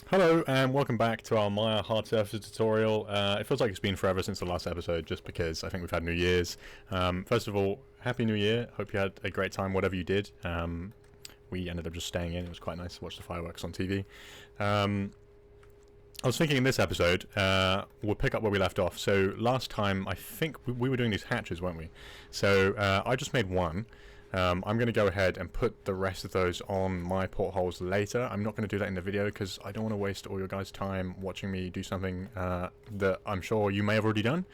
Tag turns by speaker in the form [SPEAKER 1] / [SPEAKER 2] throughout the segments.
[SPEAKER 1] Hello and welcome back to our Maya hard surfaces tutorial. It feels like it's been forever since the last episode just because I think we've had New Year's. First of all, Happy New Year. Hope you had a great time whatever you did. We ended up just staying in. It was quite nice to watch the fireworks on TV. I was thinking in this episode, we'll pick up where we left off. So last time I think we were doing these hatches, weren't we? So I just made one. I'm going to go ahead and put the rest of those on my portholes later. I'm not going to do that in the video because I don't want to waste all your guys' time watching me do something that I'm sure you may have already done.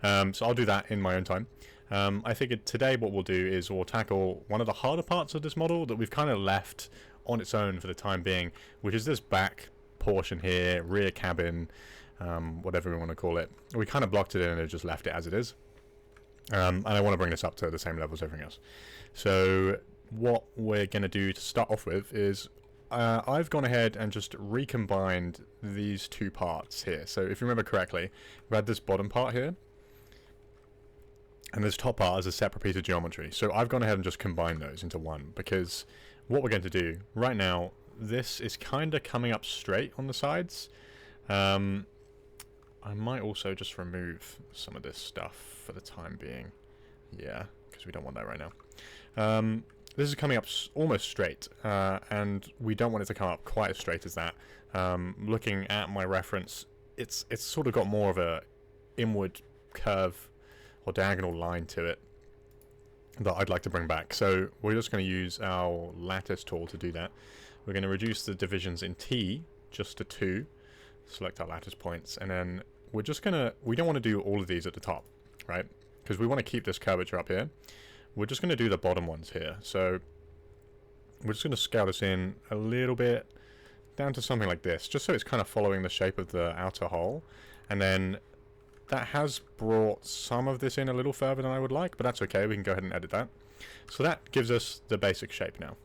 [SPEAKER 1] So I'll do that in my own time. I figured today what we'll do is we'll tackle one of the harder parts of this model that we've kind of left on its own for the time being, which is this back portion here, rear cabin, whatever we want to call it. We kind of blocked it in and just left it as it is. And I want to bring this up to the same level as everything else. So what we're going to do to start off with is I've gone ahead and just recombined these two parts here. So if you remember correctly, we had this bottom part here and this top part is a separate piece of geometry. So I've gone ahead and just combined those into one, because what we're going to do right now, this is kind of coming up straight on the sides. I might also just remove some of this stuff for the time being. Yeah, because we don't want that right now. This is coming up almost straight, and we don't want it to come up quite as straight as that. Looking at my reference, it's sort of got more of a inward curve or diagonal line to it that I'd like to bring back. So we're just going to use our lattice tool to do that. We're going to reduce the divisions in T just to 2. Select our lattice points, and then we're just gonna, we don't want to do all of these at the top, right? Because we want to keep this curvature up here. We're just going to do the bottom ones here. So we're just going to scale this in a little bit down to something like this, just so it's kind of following the shape of the outer hole. And then that has brought some of this in a little further than I would like, but that's okay. We can go ahead and edit that. So that gives us the basic shape now.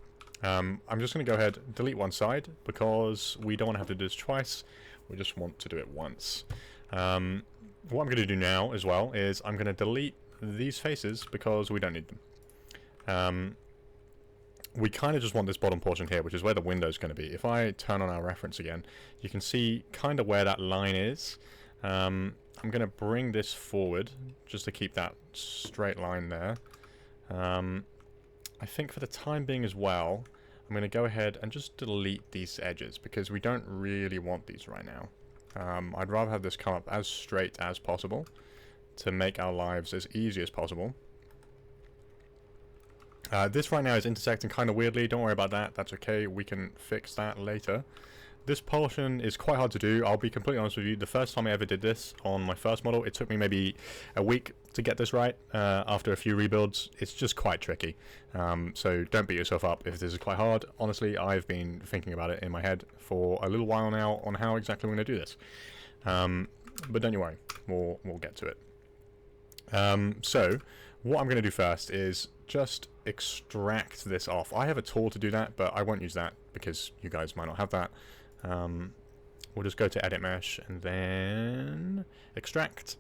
[SPEAKER 1] I'm just going to go ahead and delete one side because we don't want to have to do this twice. We just want to do it once. What I'm going to do now as well is I'm going to delete these faces because we don't need them. We kind of just want this bottom portion here, which is where the window is going to be. If I turn on our reference again, you can see kind of where that line is. I'm going to bring this forward just to keep that straight line there. I think for the time being as well, I'm going to go ahead and just delete these edges because we don't really want these right now. I'd rather have this come up as straight as possible to make our lives as easy as possible. This right now is intersecting kind of weirdly. Don't worry about that. That's okay. We can fix that later. This portion is quite hard to do. I'll be completely honest with you. The first time I ever did this on my first model, it took me maybe a week to get this right. After a few rebuilds, it's just quite tricky. So don't beat yourself up if this is quite hard. Honestly, I've been thinking about it in my head for a little while now on how exactly we're going to do this. But don't you worry, we'll get to it. So what I'm going to do first is just extract this off. I have a tool to do that, but I won't use that because you guys might not have that. We'll just go to edit mesh and then extract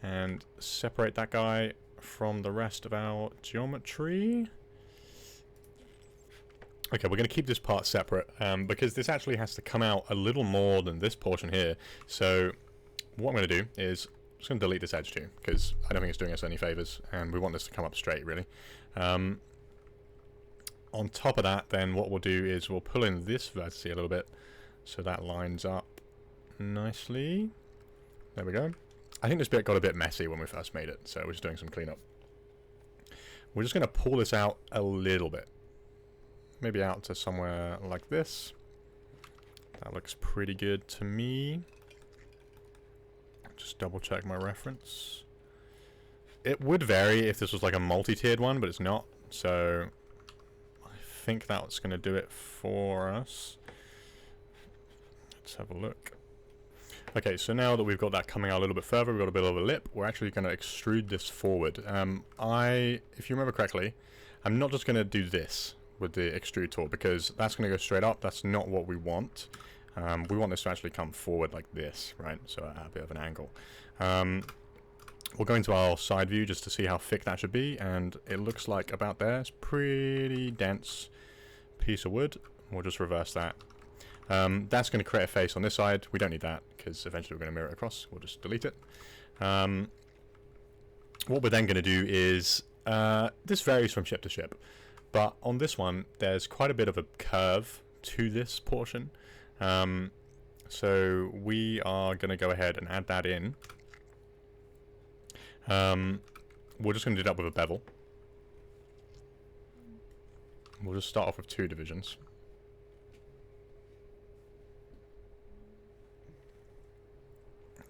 [SPEAKER 1] and separate that guy from the rest of our geometry. Okay, we're going to keep this part separate because this actually has to come out a little more than this portion here. So what I'm going to do is I'm just going to delete this edge too because I don't think it's doing us any favors and we want this to come up straight really. On top of that, then what we'll do is we'll pull in this vertex a little bit so that lines up nicely. There we go. I think this bit got a bit messy when we first made it, so we're just doing some cleanup. We're just going to pull this out a little bit. Maybe out to somewhere like this. That looks pretty good to me. Just double check my reference. It would vary if this was like a multi-tiered one, but it's not, so I think that's going to do it for us. Let's have a look. Okay, so now that we've got that coming out a little bit further, we've got a bit of a lip, we're actually going to extrude this forward. If you remember correctly, I'm not just going to do this with the extrude tool because that's going to go straight up. That's not what we want. We want this to actually come forward like this, right? So at a bit of an angle. We'll go into our side view just to see how thick that should be, and it looks like about there. It's pretty dense piece of wood. We'll just reverse that. That's going to create a face on this side. We don't need that because eventually we're going to mirror it across. We'll just delete it. What we're then going to do is, this varies from ship to ship, but on this one there's quite a bit of a curve to this portion. So we are going to go ahead and add that in. We're just going to do that with a bevel. We'll just start off with 2 divisions.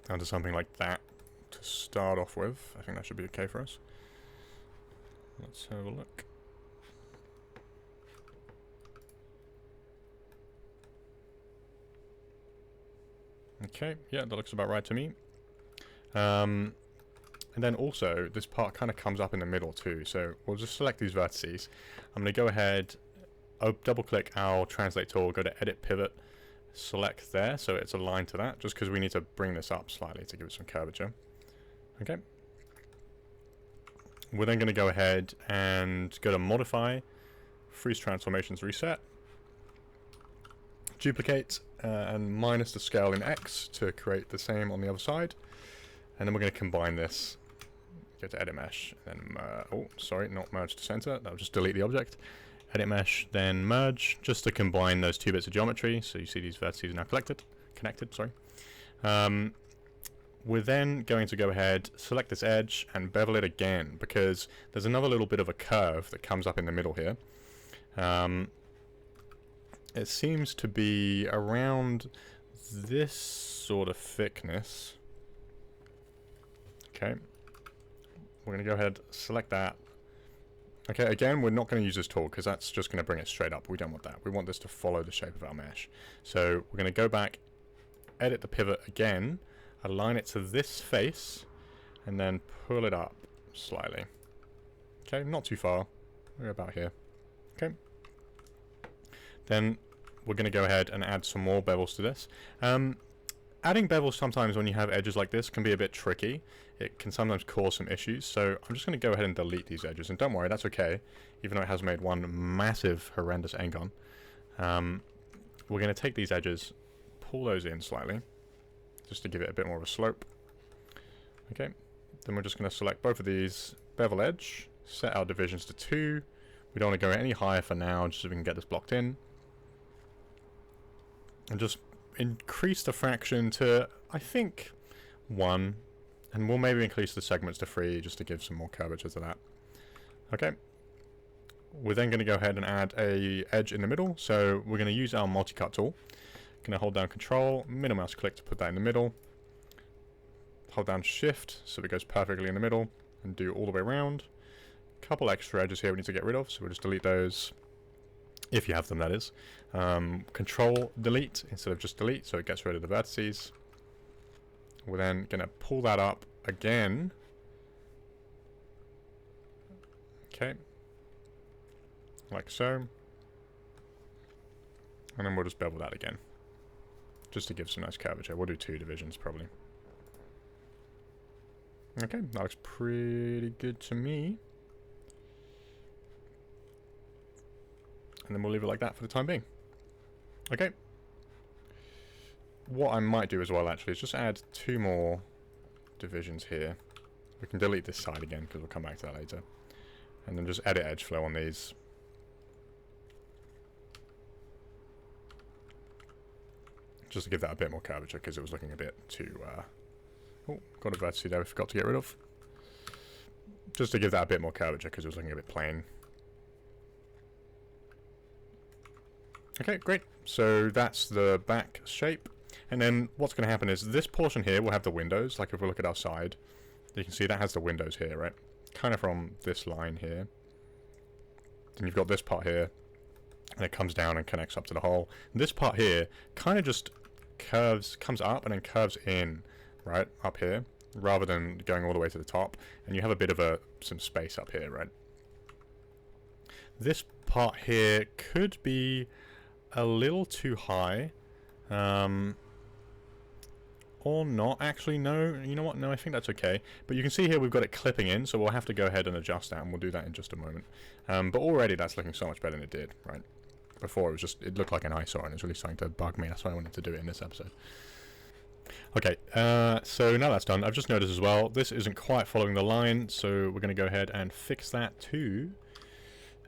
[SPEAKER 1] Down to something like that to start off with. I think that should be okay for us. Let's have a look. Okay, yeah, that looks about right to me. And then also, this part kind of comes up in the middle too, so we'll just select these vertices. I'm going to go ahead, double click our translate tool, go to edit pivot, select there, so it's aligned to that, just because we need to bring this up slightly to give it some curvature. Okay. We're then going to go ahead and go to modify, freeze transformations reset, duplicate, and minus the scale in X to create the same on the other side. And then we're going to combine this. Go to edit mesh, then oh, sorry, not merge to center. That'll just delete the object. Edit mesh, then merge, just to combine those 2 bits of geometry. So you see these vertices are now connected. Sorry. We're then going to go ahead, select this edge, and bevel it again because there's another little bit of a curve that comes up in the middle here. It seems to be around this sort of thickness. Okay. We're going to go ahead, select that. Okay, again, we're not going to use this tool because that's just going to bring it straight up. We don't want that. We want this to follow the shape of our mesh. So we're going to go back, edit the pivot again, align it to this face, and then pull it up slightly. Okay, not too far. We're about here. Okay. Then we're going to go ahead and add some more bevels to this. Adding bevels sometimes when you have edges like this can be a bit tricky. It can sometimes cause some issues, so I'm just going to go ahead and delete these edges, and don't worry, that's okay, even though it has made one massive, horrendous angon. We're going to take these edges, pull those in slightly, just to give it a bit more of a slope. Okay, then we're just going to select both of these, bevel edge, set our divisions to 2. We don't want to go any higher for now, just so we can get this blocked in. And just increase the fraction to, I think, 1. And we'll maybe increase the segments to 3 just to give some more curvature to that. Okay. We're then going to go ahead and add a edge in the middle. So we're going to use our multi-cut tool. Going to hold down Control, middle mouse click to put that in the middle. Hold down Shift so it goes perfectly in the middle, and do all the way around. Couple extra edges here we need to get rid of, so we'll just delete those. If you have them, that is. Control delete instead of just delete, so it gets rid of the vertices. We're then going to pull that up again. Okay. Like so. And then we'll just bevel that again. Just to give some nice curvature. We'll do 2 divisions probably. Okay, that looks pretty good to me. And then we'll leave it like that for the time being. Okay. What I might do as well, actually, is just add 2 more divisions here. We can delete this side again, because we'll come back to that later. And then just edit edge flow on these. Just to give that a bit more curvature, because it was looking a bit too... oh, got a vertex there we forgot to get rid of. Just to give that a bit more curvature, because it was looking a bit plain. Okay, great. So that's the back shape. And then what's going to happen is this portion here will have the windows. Like if we look at our side, you can see that has the windows here, right? Kind of from this line here. Then you've got this part here, and it comes down and connects up to the hole. And this part here kind of just curves, comes up and then curves in, right, up here, rather than going all the way to the top. And you have a bit of some space up here, right? This part here could be a little too high. Or not. Actually, no. You know what? No, I think that's okay. But you can see here we've got it clipping in, so we'll have to go ahead and adjust that, and we'll do that in just a moment. But already that's looking so much better than it did, right? before. It looked like an eyesore, and it was really starting to bug me. That's why I wanted to do it in this episode. Okay, so now that's done, I've just noticed as well, this isn't quite following the line, so we're going to go ahead and fix that to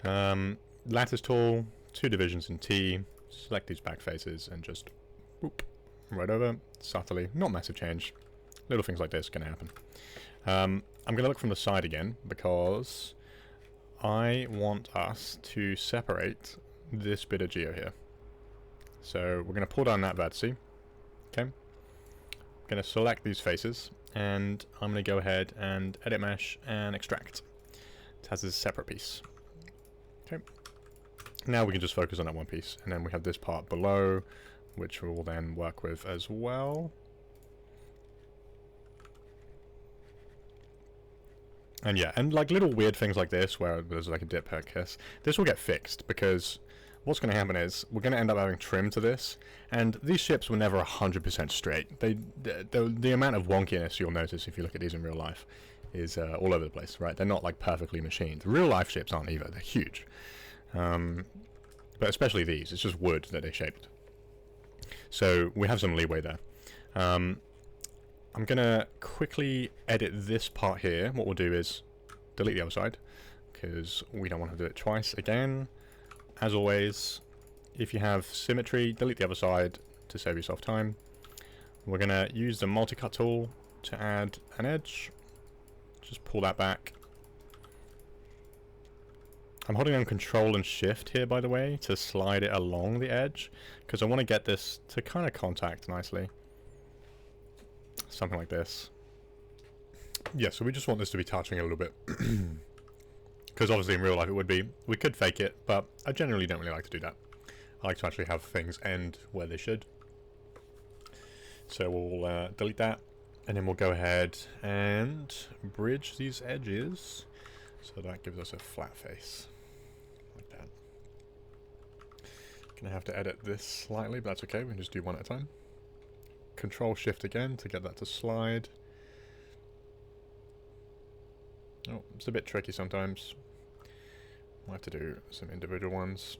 [SPEAKER 1] lattice tool, 2 divisions in T, select these back faces, and just whoop, right over, subtly, not massive change. Little things like this are going to happen. I'm going to look from the side again, because I want us to separate this bit of geo here. So we're going to pull down that vertice, okay? Going to select these faces, and I'm going to go ahead and edit mesh and extract. It has a separate piece. Okay. Now we can just focus on that one piece, and then we have this part below, which we'll then work with as well. And yeah, and like little weird things like this, where there's like a dip per kiss, this will get fixed, because what's going to happen is we're going to end up having trim to this, and these ships were never 100% straight. The amount of wonkiness you'll notice if you look at these in real life is all over the place, right? They're not like perfectly machined. Real life ships aren't either. They're huge. But especially these, it's just wood that they shaped. So we have some leeway there. I'm going to quickly edit this part here. What we'll do is delete the other side, because we don't want to do it twice again. As always, if you have symmetry, delete the other side to save yourself time. We're going to use the multi-cut tool to add an edge. Just pull that back. I'm holding down Control and Shift here, by the way, to slide it along the edge, because I want to get this to kind of contact nicely. Something like this. Yeah, so we just want this to be touching a little bit. Because obviously in real life it would be. We could fake it, but I generally don't really like to do that. I like to actually have things end where they should. So we'll delete that, and then we'll go ahead and bridge these edges, so that gives us a flat face, like that. Gonna have to edit this slightly, but that's okay, we can just do one at a time. Control Shift again to get that to slide. Oh, it's a bit tricky sometimes. Might have to do some individual ones.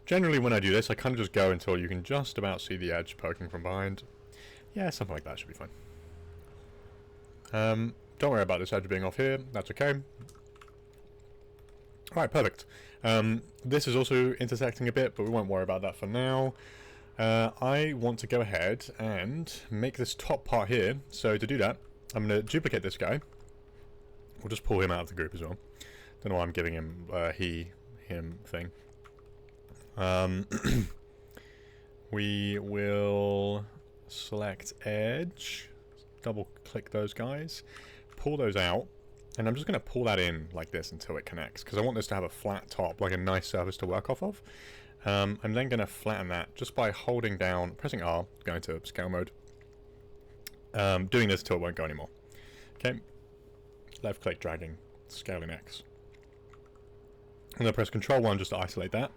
[SPEAKER 1] Generally when I do this, I kind of just go until you can just about see the edge poking from behind. Yeah, something like that should be fine. Don't worry about this edge being off here, that's okay. Alright, perfect. This is also intersecting a bit, but we won't worry about that for now. I want to go ahead and make this top part here. So to do that, I'm going to duplicate this guy. We'll just pull him out of the group as well. Don't know why I'm giving him him thing. We will select edge, double click those guys, pull those out, and I'm just going to pull that in like this until it connects, because I want this to have a flat top, like a nice surface to work off of. I'm then going to flatten that just by holding down, pressing R, going to scale mode. Doing this till it won't go anymore. Okay, left click, dragging, scaling X. I'm going to press Control 1 just to isolate that.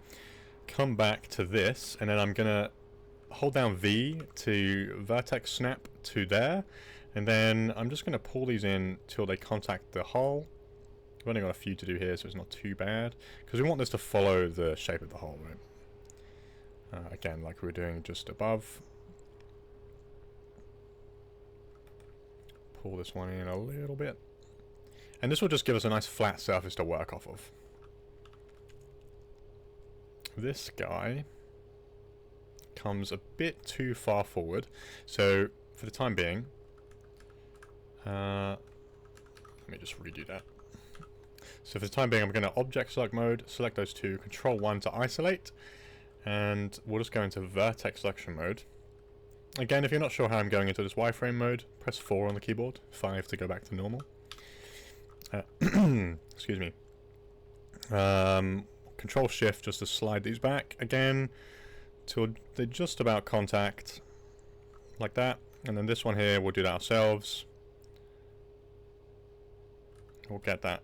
[SPEAKER 1] Come back to this, and then I'm going to hold down V to vertex snap to there, and then I'm just going to pull these in till they contact the hull. I've only got a few to do here, so it's not too bad, because we want this to follow the shape of the hull, right? Again, like we were doing just above. Pull this one in a little bit. And this will just give us a nice flat surface to work off of. This guy comes a bit too far forward, so for the time being, let me just redo that. So for the time being, I'm going to object select mode, select those two, Control 1 to isolate, and we'll just go into vertex selection mode. Again, if you're not sure how I'm going into this wireframe mode, press 4 on the keyboard, 5 to go back to normal. Excuse me. Control Shift just to slide these back again till they just about contact, like that. And then this one here, we'll do that ourselves. We'll get that,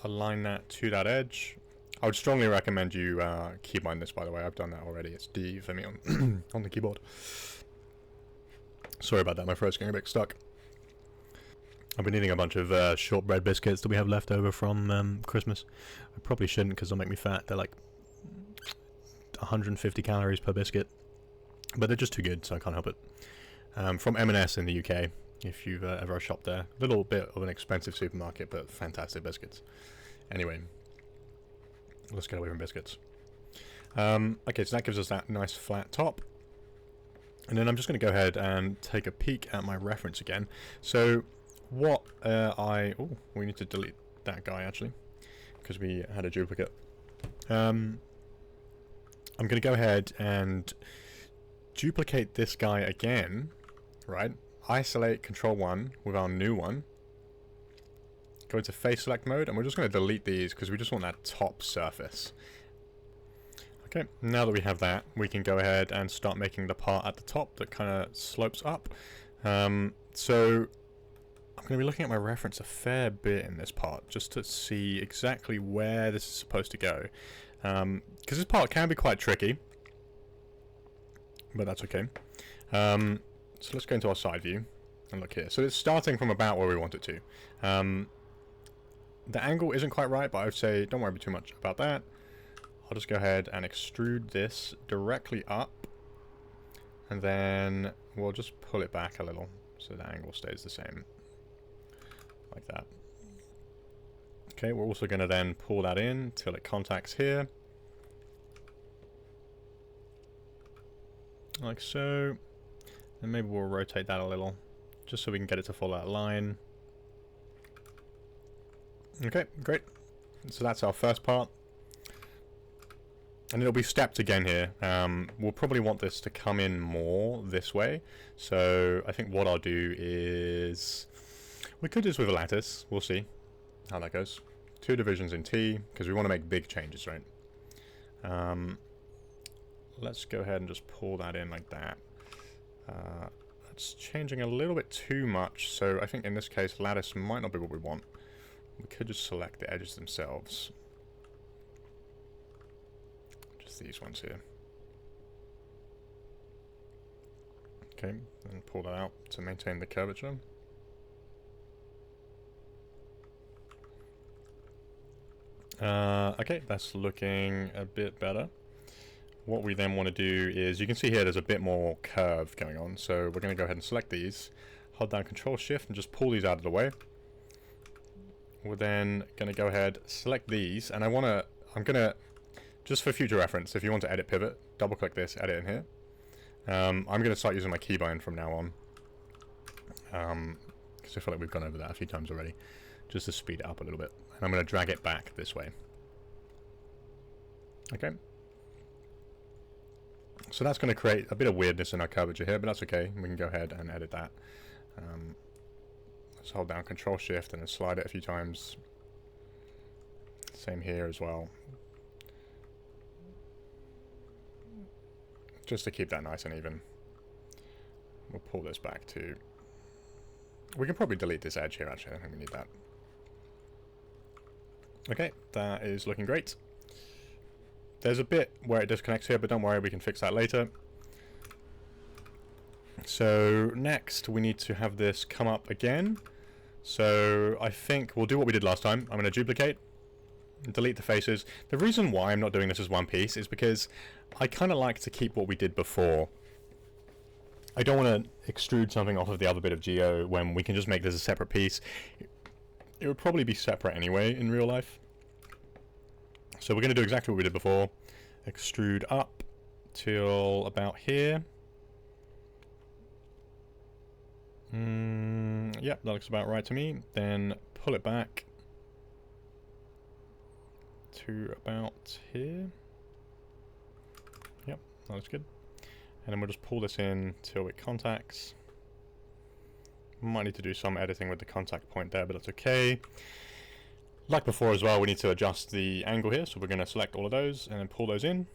[SPEAKER 1] align that to that edge. I would strongly recommend you keybind this, by the way. I've done that already. It's D for me on, on the keyboard. Sorry about that, my throat's getting a bit stuck.
[SPEAKER 2] I've been eating a bunch of shortbread biscuits that we have left over from Christmas. I probably shouldn't because they'll make me fat. They're like 150 calories per biscuit. But they're just too good, so I can't help it. From M&S in the UK, if you've ever shopped there. A little bit of an expensive supermarket, but fantastic biscuits. Anyway, let's get away from biscuits. Okay, so that gives us that nice flat top. And then I'm just going to go ahead and take a peek at my reference again. So what we need to delete that guy actually, because we had a duplicate. I'm going to go ahead and duplicate this guy again, right? Isolate Control 1 with our new one. Go into face select mode, and we're just going to delete these because we just want that top surface. Okay, now that we have that, we can go ahead and start making the part at the top that kind of slopes up. So I'm going to be looking at my reference a fair bit in this part just to see exactly where this is supposed to go. Because this part can be quite tricky, but that's okay. So let's go into our side view and look here. So it's starting from about where we want it to. The angle isn't quite right, but I would say don't worry too much about that. I'll just go ahead and extrude this directly up, and then we'll just pull it back a little so the angle stays the same, like that. Okay, we're also going to then pull that in till it contacts here, like so, and maybe we'll rotate that a little, just so we can get it to follow that line. Okay, great. So that's our first part. And it'll be stepped again here. We'll probably want this to come in more this way. So I think what I'll do is... we could do this with a lattice. We'll see how that goes. 2 divisions in T, because we want to make big changes, right? Let's go ahead and just pull that in like that. That's changing a little bit too much. So I think in this case, lattice might not be what we want. We could just select the edges themselves. These ones here. Okay, and pull that out to maintain the curvature. Okay, that's looking a bit better. What we then want to do is, you can see here there's a bit more curve going on, so we're going to go ahead and select these, hold down Control Shift and just pull these out of the way. We're then going to go ahead, select these, and I'm going to just for future reference, if you want to edit pivot, double click this, edit in here. I'm going to start using my keybind from now on. Because I feel like we've gone over that a few times already. Just to speed it up a little bit. And I'm going to drag it back this way. Okay. So that's going to create a bit of weirdness in our curvature here, but that's okay. We can go ahead and edit that. Let's hold down Control Shift and then slide it a few times. Same here as well. Just to keep that nice and even. We'll pull this back to... we can probably delete this edge here actually, I don't think we need that. Okay, that is looking great. There's a bit where it disconnects here, but don't worry, we can fix that later. So next we need to have this come up again. So I think we'll do what we did last time. I'm going to duplicate, delete the faces. The reason why I'm not doing this as one piece is because I kind of like to keep what we did before. I don't want to extrude something off of the other bit of geo when we can just make this a separate piece. It would probably be separate anyway in real life. So we're going to do exactly what we did before. Extrude up till about here. Yep, that looks about right to me. Then pull it back to about here. Yep, that looks good. And then we'll just pull this in till it contacts. Might need to do some editing with the contact point there, but that's okay. Like before as well, we need to adjust the angle here, so we're going to select all of those and then pull those in.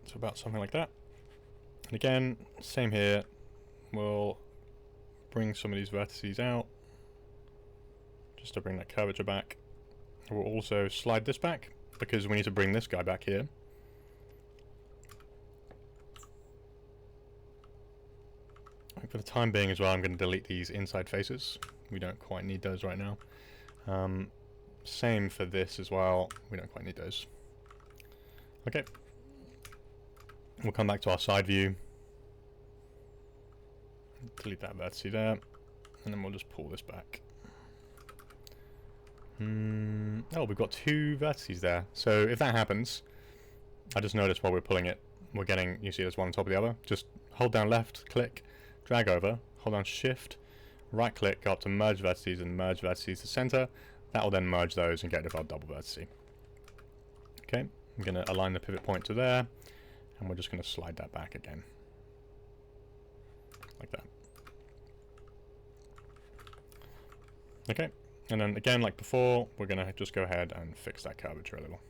[SPEAKER 2] So about something like that. And again, same here. We'll bring some of these vertices out just to bring that curvature back. We'll also slide this back because we need to bring this guy back here. For the time being as well, I'm going to delete these inside faces. We don't quite need those right now. Same for this as well. We don't quite need those. Okay. We'll come back to our side view. Delete that vertice there. And then we'll just pull this back. Oh, we've got two vertices there. So if that happens, I just noticed while we're pulling it, we're getting, you see there's one on top of the other. Just hold down left, click, drag over, hold down shift, right click, go up to merge vertices and merge vertices to center. That will then merge those and get rid of our double vertice. Okay, I'm going to align the pivot point to there, and we're just going to slide that back again. Like that. Okay, and then again, like before, we're going to just go ahead and fix that curvature a little.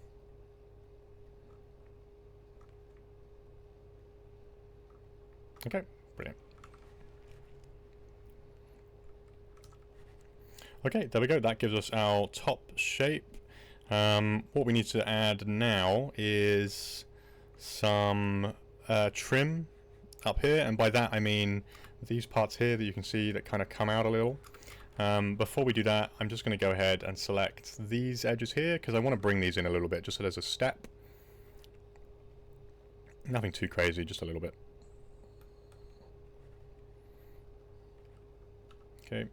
[SPEAKER 2] Okay, brilliant. Okay, there we go. That gives us our top shape. What we need to add now is some trim up here, and by that I mean these parts here that you can see that kind of come out a little. Before we do that, I'm just going to go ahead and select these edges here because I want to bring these in a little bit just so there's a step. Nothing too crazy, just a little bit. Okay.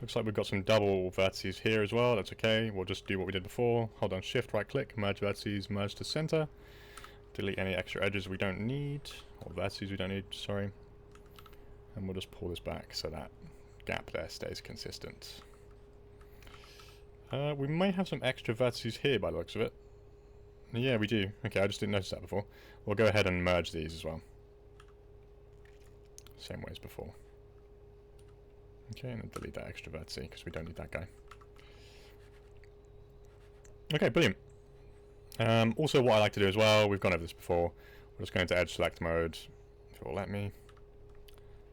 [SPEAKER 2] Looks like we've got some double vertices here as well. That's okay. We'll just do what we did before. Hold down shift, right click, merge vertices, merge to center. Delete any extra edges we don't need, or vertices we don't need, sorry. And we'll just pull this back so that gap there stays consistent. We may have some extra vertices here by the looks of it. Yeah, we do. Okay, I just didn't notice that before. We'll go ahead and merge these as well. Same way as before. Okay, and then delete that extra vertice because we don't need that guy. Okay, brilliant. Also, what I like to do as well, we've gone over this before. We're just going to edge select mode, if it will let me.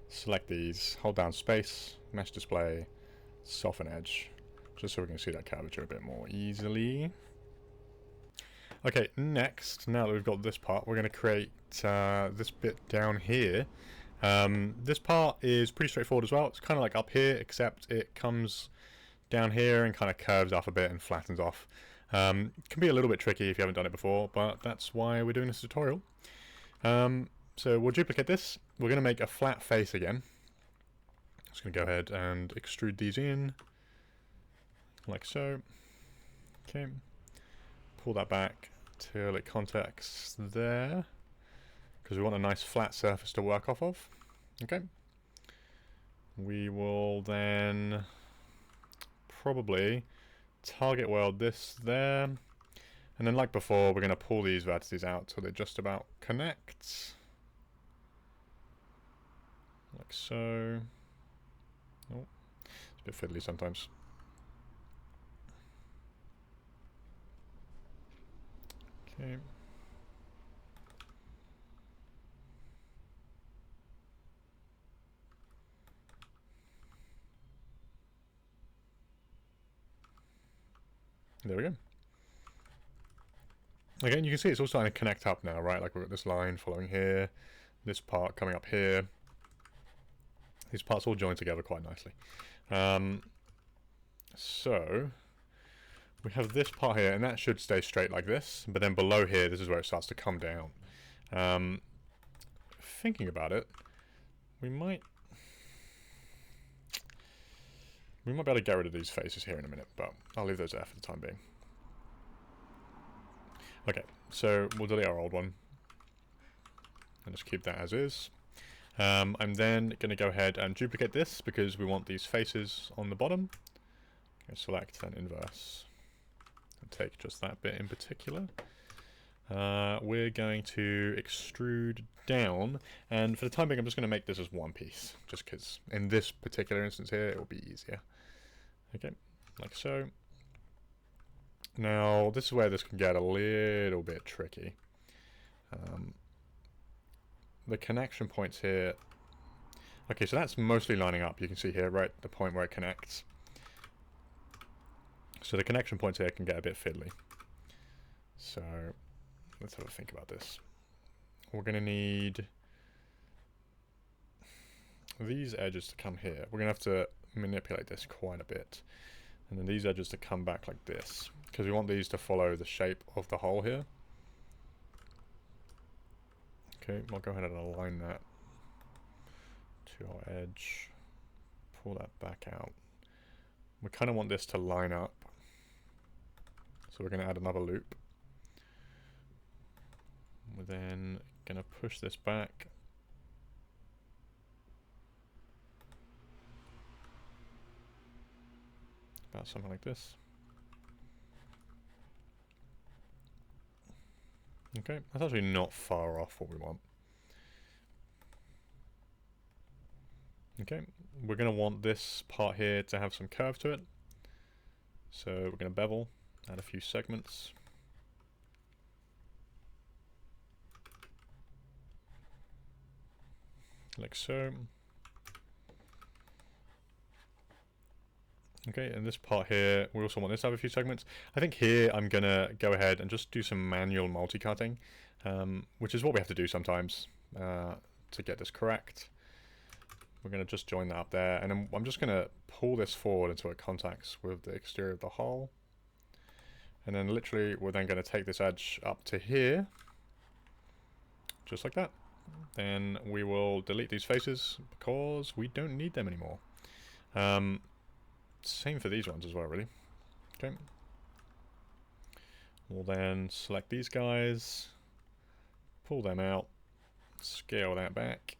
[SPEAKER 2] Select these, hold down space, mesh display, soften edge, just so we can see that curvature a bit more easily. Okay, next, now that we've got this part, we're going to create this bit down here. This part is pretty straightforward as well. It's kind of like up here, except it comes down here and kind of curves off a bit and flattens off. Can be a little bit tricky if you haven't done it before, but that's why we're doing this tutorial. So we'll duplicate this. We're going to make a flat face again. Just going to go ahead and extrude these in, like so. Okay. Pull that back till it contacts there, because we want a nice flat surface to work off of. Okay. We will then probably target weld this there, and then like before, we're going to pull these vertices out till they just about connect. Like so. Oh, it's a bit fiddly sometimes. Okay. There we go. Again, you can see it's all starting to connect up now, right? Like we've got this line following here, this part coming up here. These parts all join together quite nicely. So we have this part here, and that should stay straight like this. But then below here, this is where it starts to come down. Thinking about it, we might be able to get rid of these faces here in a minute, but I'll leave those there for the time being. Okay, so we'll delete our old one and just keep that as is. I'm then going to go ahead and duplicate this because we want these faces on the bottom. Okay, select and inverse and take just that bit in particular. We're going to extrude down, and for the time being I'm just going to make this as one piece, just because in this particular instance here it will be easier. Okay, like so. Now this is where this can get a little bit tricky. The connection points here, okay, so that's mostly lining up. You can see here, right, the point where it connects. So the connection points here can get a bit fiddly. So let's have a think about this. We're going to need,
[SPEAKER 1] these edges to come here. We're going to have to manipulate this quite a bit. And then these edges to come back like this, because we want these to follow the shape of the hole here. Okay, I'll go ahead and align that to our edge. Pull that back out. We kind of want this to line up. So we're going to add another loop. We're then going to push this back. About something like this. Okay, that's actually not far off what we want. Okay, we're going to want this part here to have some curve to it. So we're going to bevel, add a few segments. Like so. Okay, and this part here, we also want this to have a few segments. I think here I'm going to go ahead and just do some manual multi-cutting, which is what we have to do sometimes to get this correct. We're going to just join that up there, and then I'm just going to pull this forward until it contacts with the exterior of the hole. And then literally we're then going to take this edge up to here, just like that. Then we will delete these faces because we don't need them anymore. Same for these ones as well, really. Okay. We'll then select these guys, pull them out, scale that back.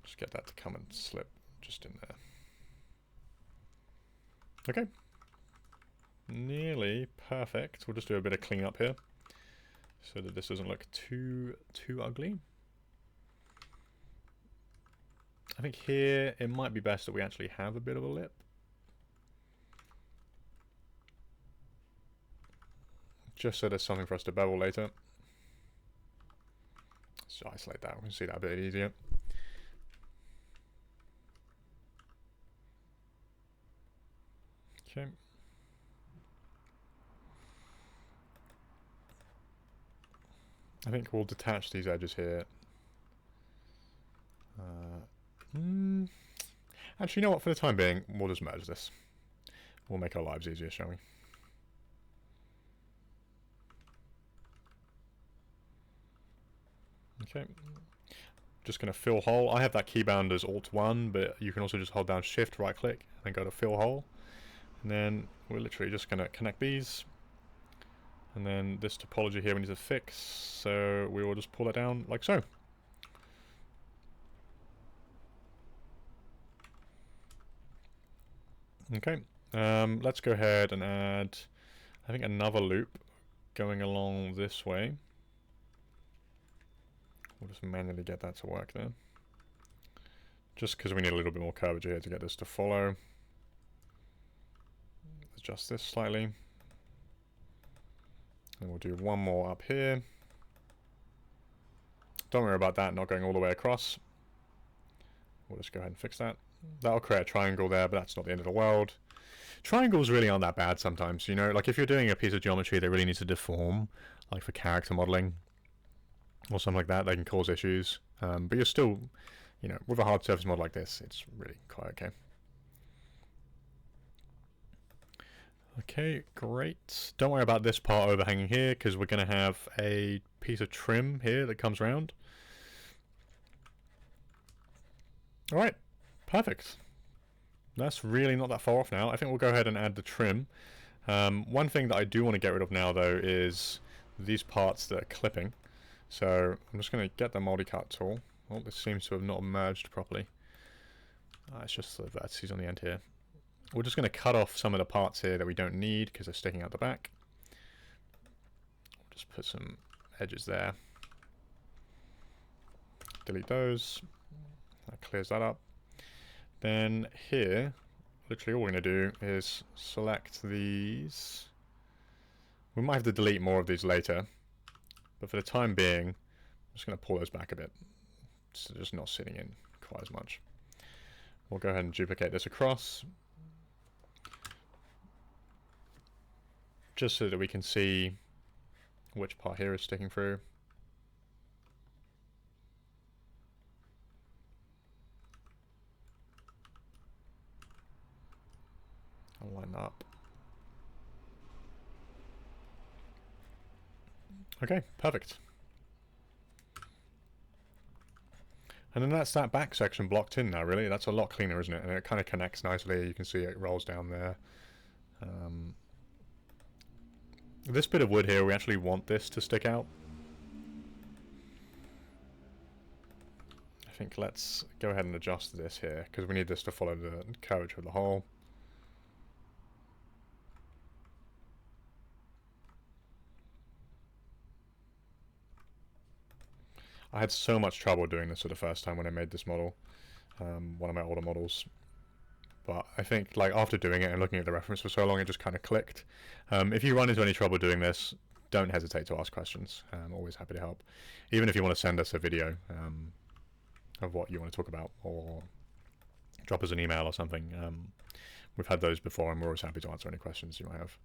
[SPEAKER 1] Just get that to come and slip just in there. Okay. Nearly perfect. We'll just do a bit of clean up here so that this doesn't look too ugly. I think here it might be best that we actually have a bit of a lip. Just so there's something for us to bevel later. Let's isolate that, we can see that a bit easier. Okay. I think we'll detach these edges here. Actually, you know what? For the time being, we'll just merge this. We'll make our lives easier, shall we? Okay. Just going to fill hole. I have that key bound as Alt-1, but you can also just hold down Shift, right-click, and go to fill hole. And then we're literally just going to connect these. And then this topology here we need to fix, so we will just pull it down like so. Okay, let's go ahead and add, I think, another loop going along this way. We'll just manually get that to work there. Just because we need a little bit more curvature here to get this to follow. Adjust this slightly. And we'll do one more up here. Don't worry about that not going all the way across. We'll just go ahead and fix that. That'll create a triangle there, but that's not the end of the world. Triangles really aren't that bad sometimes, you know? Like if you're doing a piece of geometry that really needs to deform, like for character modeling, or something like that, they can cause issues. But you're still, you know, with a hard surface model like this, it's really quite okay. Okay, great. Don't worry about this part overhanging here, because we're going to have a piece of trim here that comes around. Alright, perfect. That's really not that far off now. I think we'll go ahead and add the trim. One thing that I do want to get rid of now, though, is these parts that are clipping. So I'm just going to get the multi-cut tool. Oh, this seems to have not merged properly. It's just the vertices on the end here. We're just going to cut off some of the parts here that we don't need because they're sticking out the back. Just put some edges there. Delete those. That clears that up. Then here, literally all we're going to do is select these. We might have to delete more of these later, but for the time being, I'm just going to pull those back a bit. So they're just not sitting in quite as much. We'll go ahead and duplicate this across, just so that we can see which part here is sticking through. line that up. Okay, perfect. And then that's that back section blocked in now, really. That's a lot cleaner, isn't it? And it kind of connects nicely. You can see it rolls down there. This bit of wood here, we actually want this to stick out. I think let's go ahead and adjust this here, because we need this to follow the curvature of the hole. I had so much trouble doing this for the first time when I made this model, one of my older models. But I think, like, after doing it and looking at the reference for so long, it just kind of clicked. If you run into any trouble doing this, don't hesitate to ask questions. I'm always happy to help. Even if you want to send us a video of what you want to talk about, or drop us an email or something. We've had those before, and we're always happy to answer any questions you might have.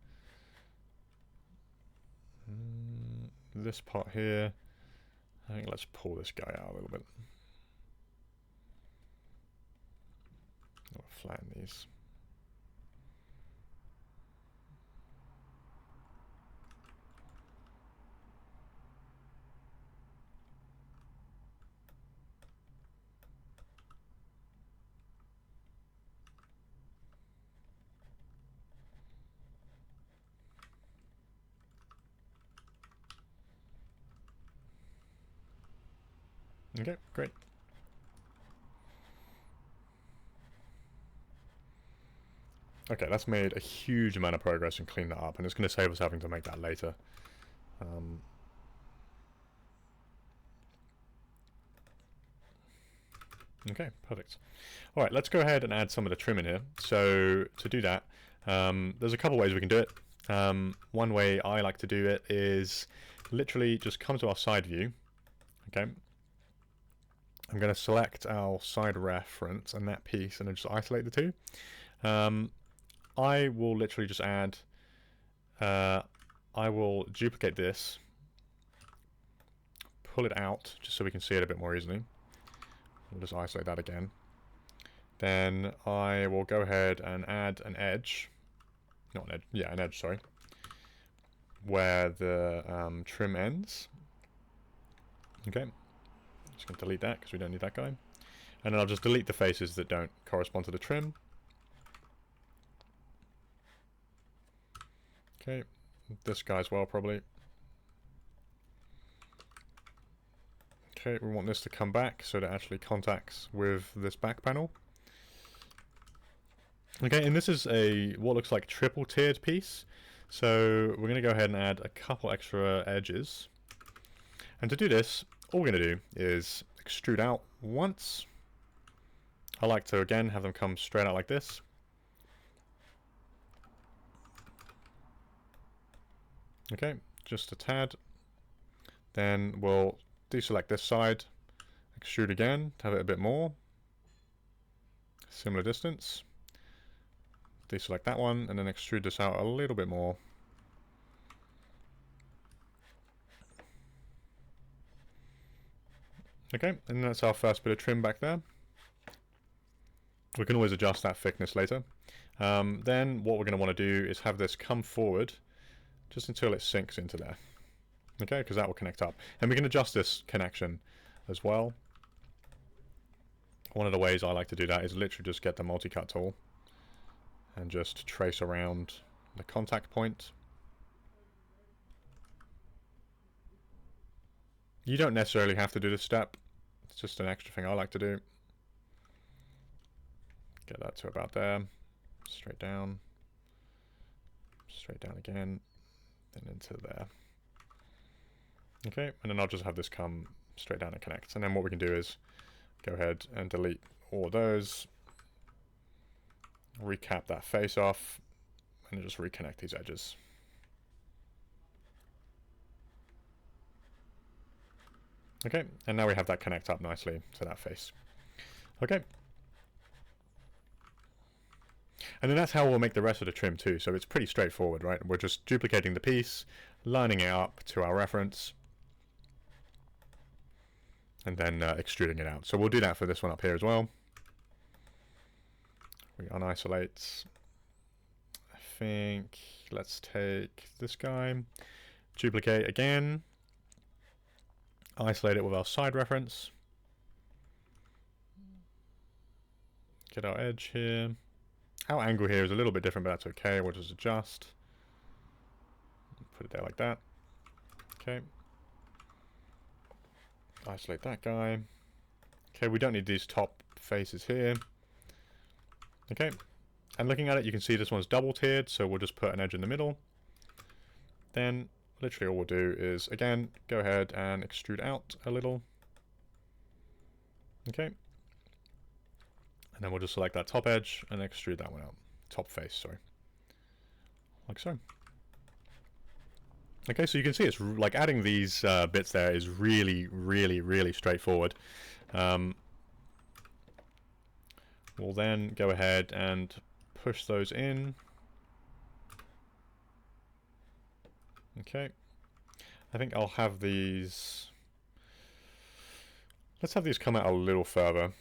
[SPEAKER 1] This part here, I think let's pull this guy out a little bit. I'll flatten these. Okay, great. Okay, that's made a huge amount of progress and cleaned that up, and it's going to save us having to make that later. Okay, perfect. All right, let's go ahead and add some of the trim in here. So to do that, there's a couple ways we can do it. One way I like to do it is literally just come to our side view. Okay. I'm going to select our side reference and that piece and then just isolate the two. I will literally just add, I will duplicate this, pull it out just so we can see it a bit more easily. We'll just isolate that again. Then I will go ahead and add an edge, not an edge, yeah, an edge, sorry, where the trim ends. Okay, just going to delete that because we don't need that guy. And then I'll just delete the faces that don't correspond to the trim. Okay, this guy as well, probably. Okay, we want this to come back so that it actually contacts with this back panel. Okay, and this is a what looks like triple tiered piece. So we're going to go ahead and add a couple extra edges. And to do this, all we're going to do is extrude out once. I like to, again, have them come straight out like this. Okay, just a tad. Then we'll deselect this side, extrude again to have it a bit more. Similar distance. Deselect that one, and then extrude this out a little bit more. Okay, and that's our first bit of trim back there. We can always adjust that thickness later. Then what we're going to want to do is have this come forward just until it sinks into there. Okay, because that will connect up. And we can adjust this connection as well. One of the ways I like to do that is literally just get the multi-cut tool and just trace around the contact point. You don't necessarily have to do this step. It's just an extra thing I like to do. Get that to about there. Straight down again, and into there. Okay, and then I'll just have this come straight down and connect. And then what we can do is go ahead and delete all of those, recap that face off, and just reconnect these edges. Okay, and now we have that connect up nicely to that face. Okay. And then that's how we'll make the rest of the trim too. So it's pretty straightforward, right? We're just duplicating the piece, lining it up to our reference, and then extruding it out. So we'll do that for this one up here as well. We unisolate, think let's take this guy, duplicate again, isolate it with our side reference, get our edge here. Our angle here is a little bit different, but that's okay. We'll just adjust. Put it there like that. Okay. Isolate that guy. Okay, we don't need these top faces here. Okay. And looking at it, you can see this one's double tiered, so we'll just put an edge in the middle. Then, literally all we'll do is, again, go ahead and extrude out a little. Okay. And then we'll just select that top edge and extrude that one out. Top face, sorry. Like so. Okay, so you can see it's like adding these bits there is really, really, really straightforward. We'll then go ahead and push those in. Okay. I think I'll have these... Let's have these come out a little further.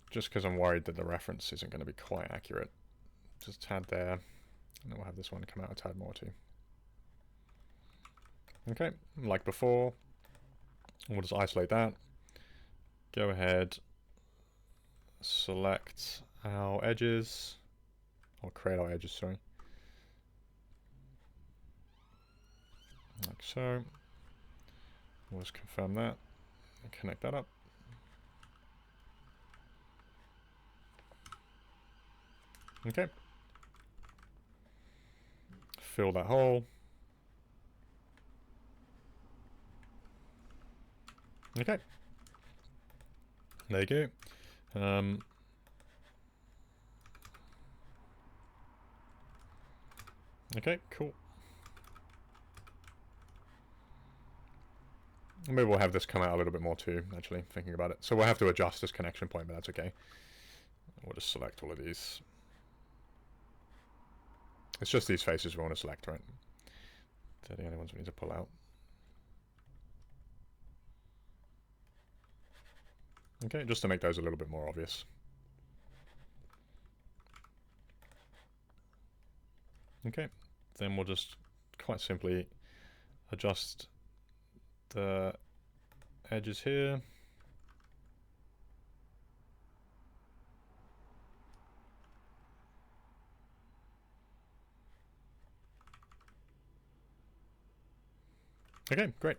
[SPEAKER 1] Just because I'm worried that the reference isn't going to be quite accurate. Just a tad there. And then we'll have this one come out a tad more too. Okay, like before. We'll just isolate that. Go ahead. Select our edges. Or create our edges, sorry. Like so. We'll just confirm that. And connect that up. Okay. Fill that hole. Okay. There you go. Okay, cool. Maybe we'll have this come out a little bit more too, actually, thinking about it. So we'll have to adjust this connection point, but that's okay. We'll just select all of these. It's just these faces we want to select, right? They're the only ones we need to pull out. Okay, just to make those a little bit more obvious. Okay, then we'll just quite simply adjust the edges here. Okay, great.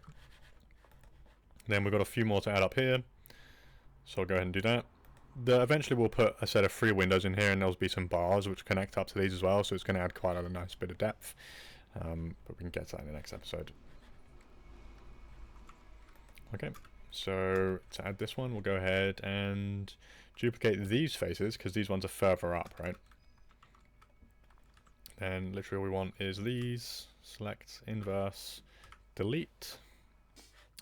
[SPEAKER 1] Then we've got a few more to add up here. So I'll go ahead and do that. Eventually we'll put a set of 3 windows in here, and there'll be some bars which connect up to these as well, so it's going to add quite a nice bit of depth. But we can get to that in the next episode. Okay, so to add this one, we'll go ahead and duplicate these faces, because these ones are further up, right? And literally all we want is these. Select, inverse, delete.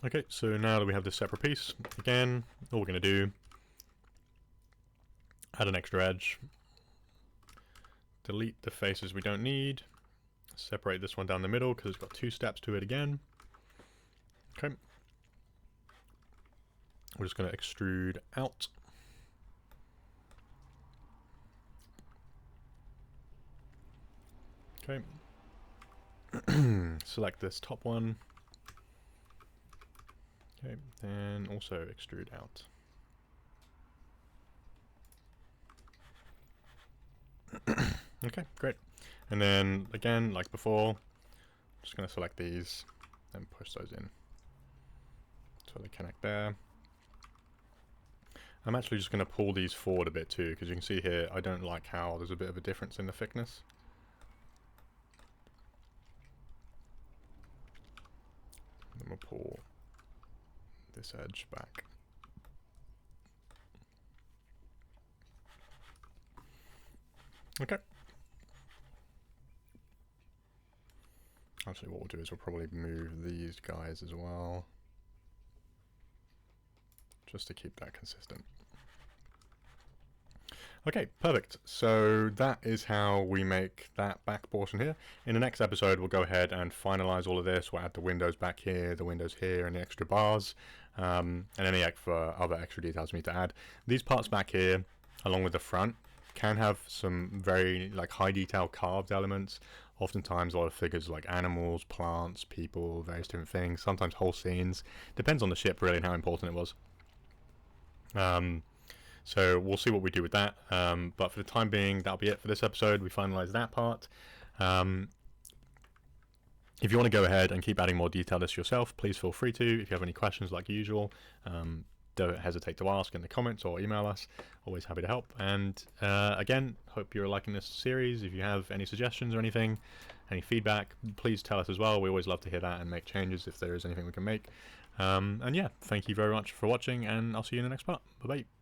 [SPEAKER 1] Okay, so now that we have this separate piece, again, all we're going to do, add an extra edge, delete the faces we don't need, separate this one down the middle because it's got 2 steps to it again. Okay. We're just going to extrude out. Okay. Select this top one. Okay, and also extrude out. Okay, great. And then again, like before, just going to select these and push those in so they connect there. I'm actually just going to pull these forward a bit too, because you can see here I don't like how there's a bit of a difference in the thickness. Then we'll pull this edge back. Okay. Actually, what we'll do is we'll probably move these guys as well, just to keep that consistent. Okay, perfect. So that is how we make that back portion here. In the next episode, we'll go ahead and finalize all of this. We'll add the windows back here, the windows here, and the extra bars, and any other extra details we need to add. These parts back here, along with the front,
[SPEAKER 2] can have some very like high detail carved elements. Oftentimes a lot of figures like animals, plants, people, various different things, sometimes whole scenes. Depends on the ship really and how important it was. So we'll see what we do with that. But for the time being, that'll be it for this episode. We finalize that part. If you want to go ahead and keep adding more detail to this yourself, please feel free to. If you have any questions like usual, don't hesitate to ask in the comments or email us. Always happy to help. And again, hope you're liking this series. If you have any suggestions or anything, any feedback, please tell us as well. We always love to hear that and make changes if there is anything we can make. And yeah, thank you very much for watching, and I'll see you in the next part. Bye-bye.